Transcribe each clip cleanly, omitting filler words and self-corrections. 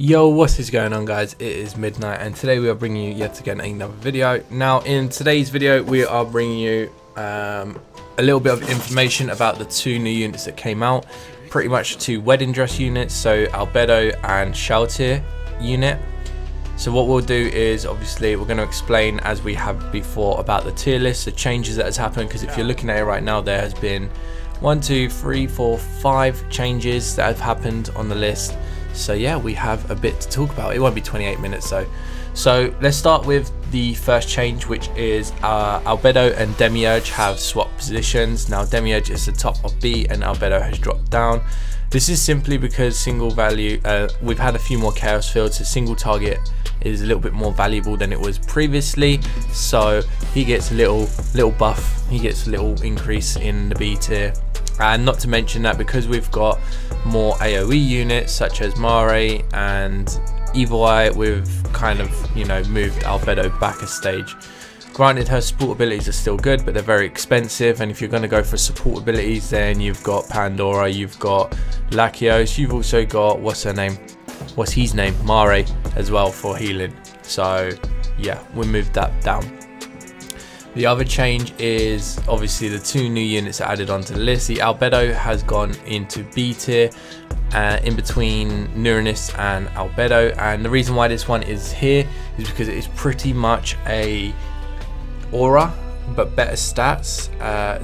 Yo, what is going on, guys? It is midnight and today we are bringing you yet again another video. Now in today's video we are bringing you a little bit of information about the two new units that came out. Pretty much two wedding dress units, so Albedo and Sheltier unit. So what we'll do is obviously we're going to explain, as we have before, about the tier list, the changes that has happened, because if you're looking at it right now there has been 1, 2, 3, 4, 5 changes that have happened on the list. So yeah, we have a bit to talk about. It won't be 28 minutes though. So let's start with the first change, which is Albedo and Demiurge have swapped positions. Now Demiurge is the top of B and Albedo has dropped down. This is simply because single value, we've had a few more chaos fields, so single target is a little bit more valuable than it was previously. So he gets a little buff, he gets a little increase in the B tier. And not to mention that because we've got more AoE units such as Mare and Evil Eye, we've kind of, moved Albedo back a stage. Granted, her support abilities are still good, but they're very expensive, and if you're going to go for support abilities, then you've got Pandora, you've got Lakios, you've also got, what's his name, Mare as well for healing. So yeah, we moved that down. The other change is obviously the two new units added onto the list. The Albedo has gone into B tier, in between Neuronist and Albedo, and the reason why this one is here is because it is pretty much a aura but better stats,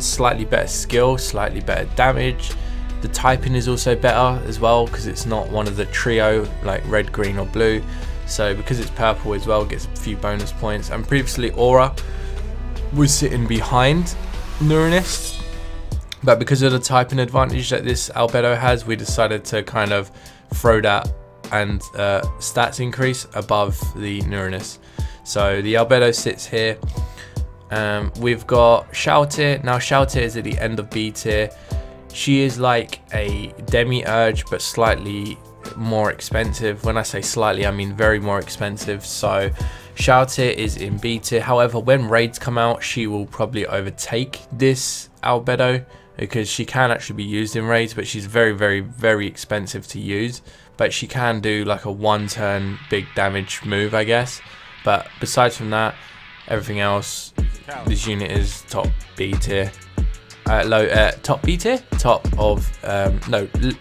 slightly better skill, slightly better damage. The typing is also better as well because it's not one of the trio like red, green or blue. So because it's purple as well, it gets a few bonus points. And previously aura was sitting behind Neuronist, but because of the typing advantage that this Albedo has, we decided to kind of throw that and stats increase above the Neuronist. So the Albedo sits here. We've got Sheltier. Now Sheltier is at the end of B tier. She is like a Demiurge but slightly more expensive. When I say slightly, I mean very more expensive. So Sheltier is in B tier. However, when raids come out, she will probably overtake this Albedo because she can actually be used in raids, but she's very expensive to use. But she can do like a 1-turn big damage move, I guess. But besides from that, everything else, this unit is top B tier. Top B tier? Top of,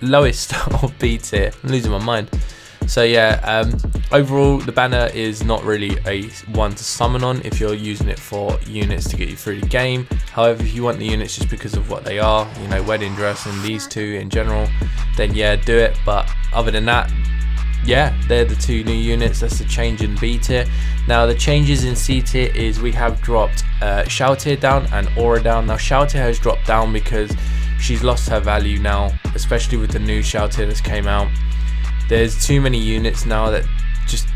lowest of B tier. I'm losing my mind. So yeah, overall the banner is not really a one to summon on if you're using it for units to get you through the game. However, if you want the units just because of what they are, wedding dress and these two in general, then yeah, do it. But other than that, yeah, they're the two new units. That's the change in B tier. Now the changes in C tier is we have dropped Sheltier down and Aura down. Now Sheltier has dropped down because she's lost her value now, especially with the new Sheltier that's came out. There's too many units now that just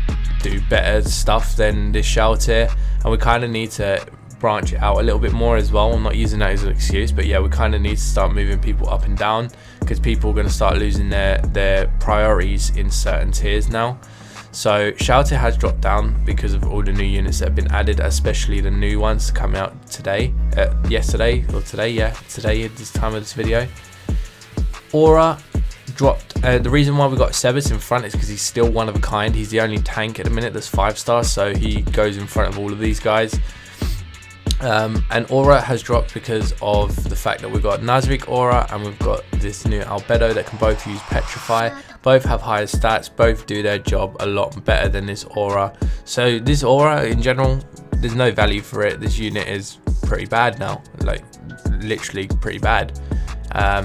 do better stuff than this Sheltier, and we kind of need to branch it out a little bit more as well. I'm not using that as an excuse, but yeah, we kind of need to start moving people up and down because people are going to start losing their priorities in certain tiers now. So Sheltier has dropped down because of all the new units that have been added, especially the new ones coming out today, yesterday or today, yeah, today at this time of this video. Aura dropped. The reason why we got Sebas in front is because he's still one of a kind. He's the only tank at the minute that's 5-star, so he goes in front of all of these guys. And Aura has dropped because of the fact that we've got Nazarick Aura and we've got this new Albedo that can both use Petrify. Both have higher stats, both do their job a lot better than this Aura. So this Aura in general, there's no value for it. This unit is pretty bad now, like literally pretty bad.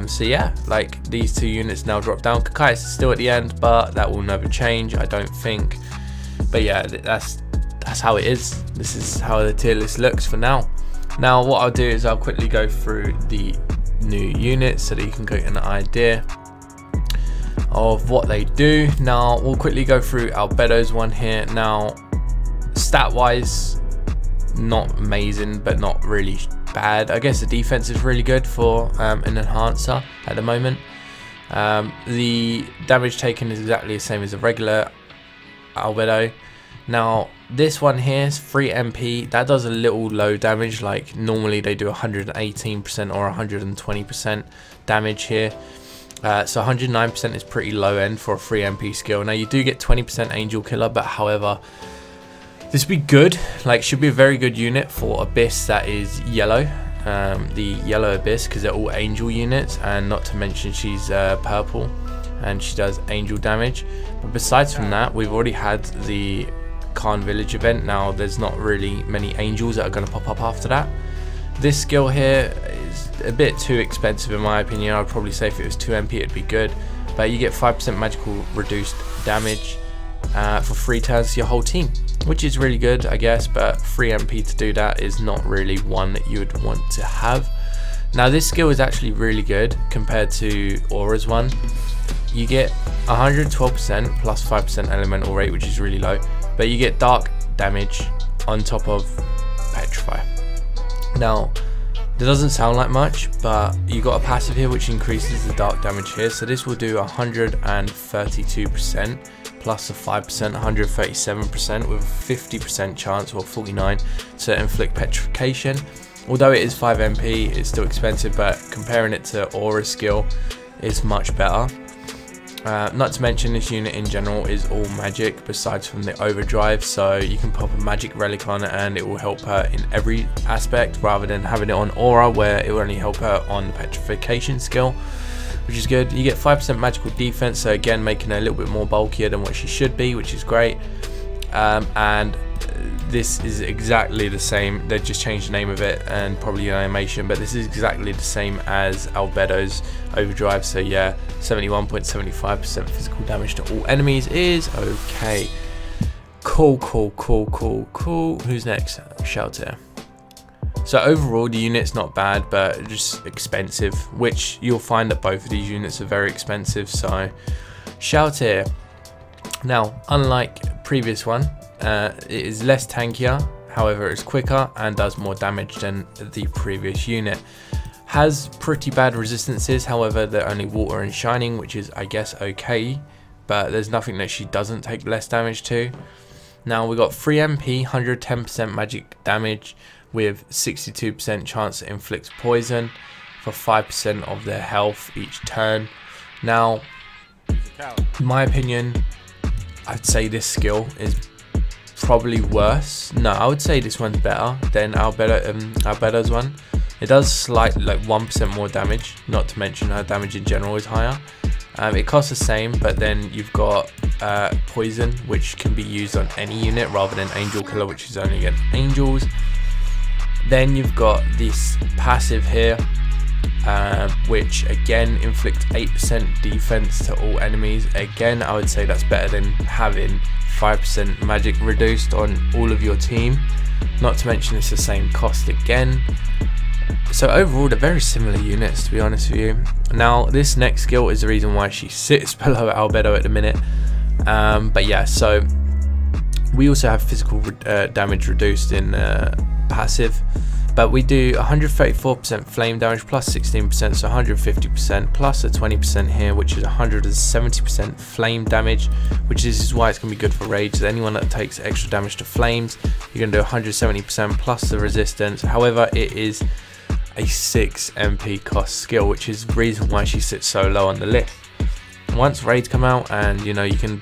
So yeah, like these two units now drop down. Kakai's is still at the end, but that will never change, I don't think. But yeah, that's how it is. This is how the tier list looks for now. Now what I'll do is I'll quickly go through the new units so that you can get an idea of what they do. Now we'll quickly go through Albedo's one here. Now stat wise, not amazing but not really bad. I guess the defense is really good for an enhancer at the moment. The damage taken is exactly the same as a regular Albedo. Now this one here is 3 MP. That does a little low damage, like normally they do 118% or 120% damage here. So 109% is pretty low end for a 3 MP skill. Now you do get 20% Angel Killer, but however, this would be good, like should be a very good unit for Abyss that is yellow, the yellow Abyss, because they're all Angel units, and not to mention she's purple and she does Angel damage. But besides from that, we've already had the Khan Village event. Now there's not really many Angels that are going to pop up after that. This skill here is a bit too expensive in my opinion. I'd probably say if it was 2 MP it'd be good, but you get 5% magical reduced damage for 3 turns to your whole team, which is really good I guess, but 3 MP to do that is not really one that you would want to have. Now this skill is actually really good compared to Aura's one. You get 112% plus 5% elemental rate, which is really low, but you get dark damage on top of Petrify. Now, that doesn't sound like much, but you got a passive here which increases the dark damage here. So this will do 132% plus a 5%, 137% with a 50% chance, or 49, to inflict petrification. Although it is 5 MP, it's still expensive, but comparing it to Aura's skill is much better. Not to mention this unit in general is all magic besides from the overdrive, so you can pop a magic relic on it and it will help her in every aspect, rather than having it on Aura where it will only help her on the petrification skill, which is good. You get 5% magical defense, so again making her a little bit more bulkier than what she should be, which is great. And this is exactly the same, they just changed the name of it and probably an animation, but this is exactly the same as Albedo's overdrive. So yeah, 71.75% physical damage to all enemies is okay. Cool. Who's next? Shelter. So overall the unit's not bad, but just expensive, which you'll find that both of these units are very expensive. So Shelter. Now, unlike previous one, it is less tankier, however it's quicker and does more damage than the previous unit. Has pretty bad resistances, however they're only water and shining, which is I guess okay, but there's nothing that she doesn't take less damage to. Now we got 3 MP, 110% magic damage with 62% chance to inflict poison for 5% of their health each turn. Now, in my opinion, I'd say this skill is probably worse. No, I would say this one's better than Albedo's one. It does slightly, like 1% more damage, not to mention her damage in general is higher. It costs the same, but then you've got poison, which can be used on any unit rather than Angel Killer, which is only against angels. Then you've got this passive here, which again inflicts 8% defense to all enemies. Again, I would say that's better than having 5% magic reduced on all of your team, not to mention it's the same cost again. So overall they're very similar units, to be honest with you. Now this next skill is the reason why she sits below Albedo at the minute, but yeah, so we also have physical damage reduced in passive, but we do 134% flame damage plus 16%, so 150% plus a 20% here, which is 170% flame damage, which is why it's going to be good for rage. So anyone that takes extra damage to flames, you're going to do 170% plus the resistance. However, it is a 6 MP cost skill, which is the reason why she sits so low on the list. Once raids come out and you know you can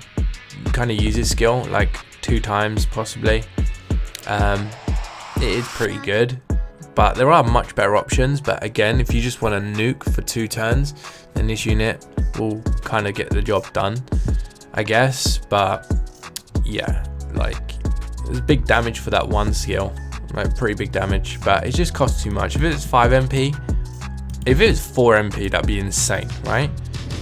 kind of use this skill like 2 times possibly, it is pretty good. But there are much better options, but again, if you just want to nuke for 2 turns, then this unit will kind of get the job done, I guess. But yeah, like there's big damage for that one skill, like pretty big damage, but it just costs too much. If it was 5 MP, if it was 4 MP, that'd be insane, right?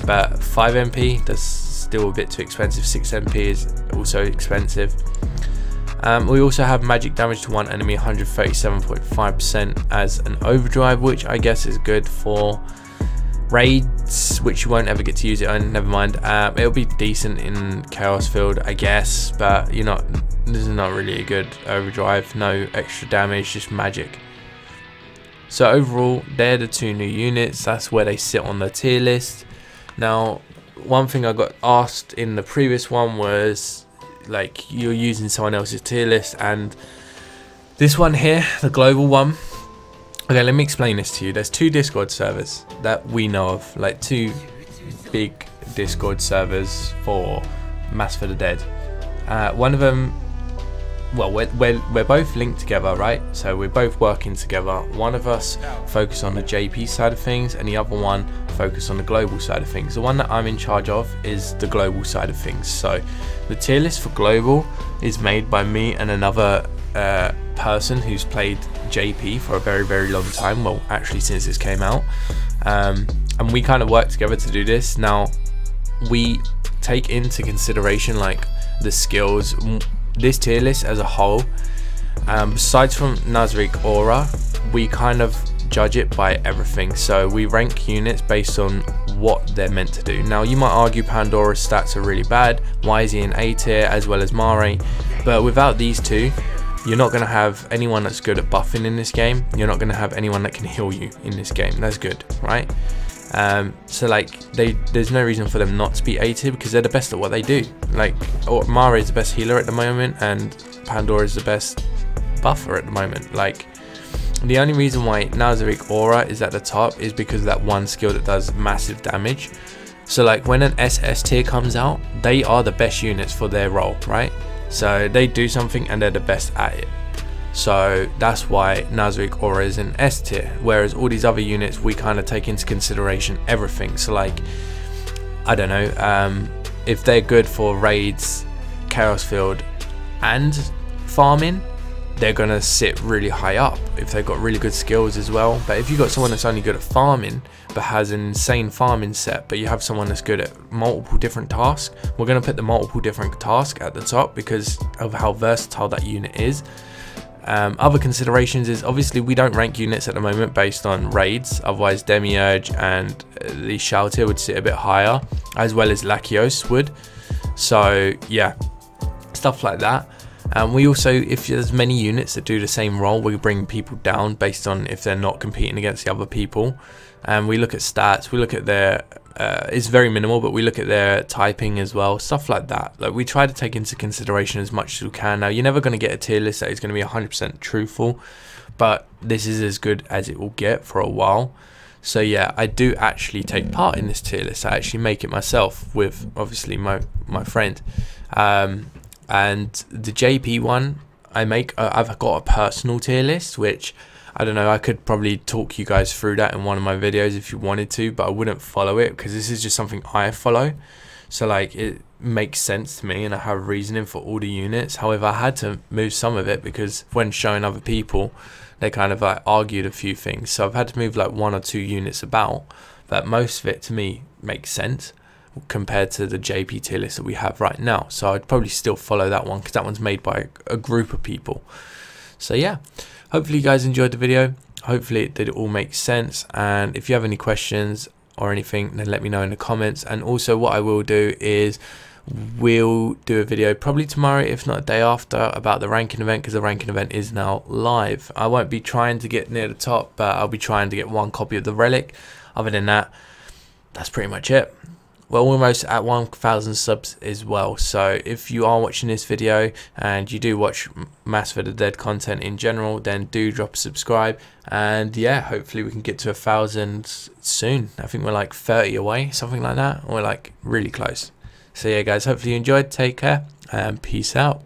But 5 MP, that's still a bit too expensive. 6 MP is also expensive. We also have magic damage to one enemy, 137.5% as an overdrive, which I guess is good for raids, which you won't ever get to use it on. Never mind. It'll be decent in Chaos Field, I guess, but this is not really a good overdrive. No extra damage, just magic. So overall, they're the 2 new units. That's where they sit on the tier list. Now, one thing I got asked in the previous one was, like, you're using someone else's tier list, and this one here, the global one. Okay, let me explain this to you. There's 2 Discord servers that we know of, like 2 big Discord servers for Mass for the Dead. One of them, well, we're both linked together, right? So we're both working together. One of us focus on the JP side of things, and the other one focus on the global side of things. The one that I'm in charge of is the global side of things. So the tier list for global is made by me and another person who's played JP for a very long time, well, actually since this came out, and we kind of work together to do this. Now we take into consideration like the skills. This tier list as a whole, besides from Nazarick Aura, we kind of judge it by everything. So we rank units based on what they're meant to do. Now you might argue Pandora's stats are really bad, why is he in A tier, as well as Mare, but without these two, you're not going to have anyone that's good at buffing in this game. You're not going to have anyone that can heal you in this game. That's good, right? So like there's no reason for them not to be A tier, because they're the best at what they do. Like Mare is the best healer at the moment, and Pandora is the best buffer at the moment. Like the only reason why Nazarick Aura is at the top is because of that one skill that does massive damage. So like when an SS tier comes out, they are the best units for their role, right? So they do something and they're the best at it. So that's why Nazarick Aura is in S tier, whereas all these other units we kind of take into consideration everything. So like, I don't know, if they're good for raids, Chaos Field and farming, they're gonna sit really high up if they've got really good skills as well. But if you've got someone that's only good at farming but has an insane farming set, but you have someone that's good at multiple different tasks, we're gonna put the multiple different tasks at the top because of how versatile that unit is. Other considerations is obviously we don't rank units at the moment based on raids, otherwise Demiurge and the Shouter would sit a bit higher, as well as Lachios would. So yeah, stuff like that. We also, if there's many units that do the same role, we bring people down based on if they're not competing against the other people. And we look at stats, we look at their, it's very minimal, but we look at their typing as well, stuff like that. Like we try to take into consideration as much as we can. Now you're never going to get a tier list that is going to be 100% truthful, but this is as good as it will get for a while. So yeah, I do actually take part in this tier list. I actually make it myself with obviously my friend. And the JP one I make, I've got a personal tier list, which I don't know, I could probably talk you guys through that in one of my videos if you wanted to, but I wouldn't follow it because this is just something I follow. So like it makes sense to me and I have reasoning for all the units. However, I had to move some of it because when showing other people, they kind of like argued a few things. So I've had to move like 1 or 2 units about, but most of it to me makes sense compared to the JP tier list that we have right now. So I'd probably still follow that one because that one's made by a group of people. So yeah, hopefully you guys enjoyed the video. Hopefully it did all make sense, and if you have any questions or anything, then let me know in the comments. And also what I will do is we'll do a video probably tomorrow, if not a day after, about the ranking event, because the ranking event is now live. I won't be trying to get near the top, but I'll be trying to get 1 copy of the relic. Other than that, that's pretty much it. We're almost at 1,000 subs as well, so if you are watching this video and you do watch Mass for the Dead content in general, then do drop a subscribe, and yeah, hopefully we can get to 1,000 soon. I think we're like 30 away, something like that. We're like really close. So yeah guys, hopefully you enjoyed, take care and peace out.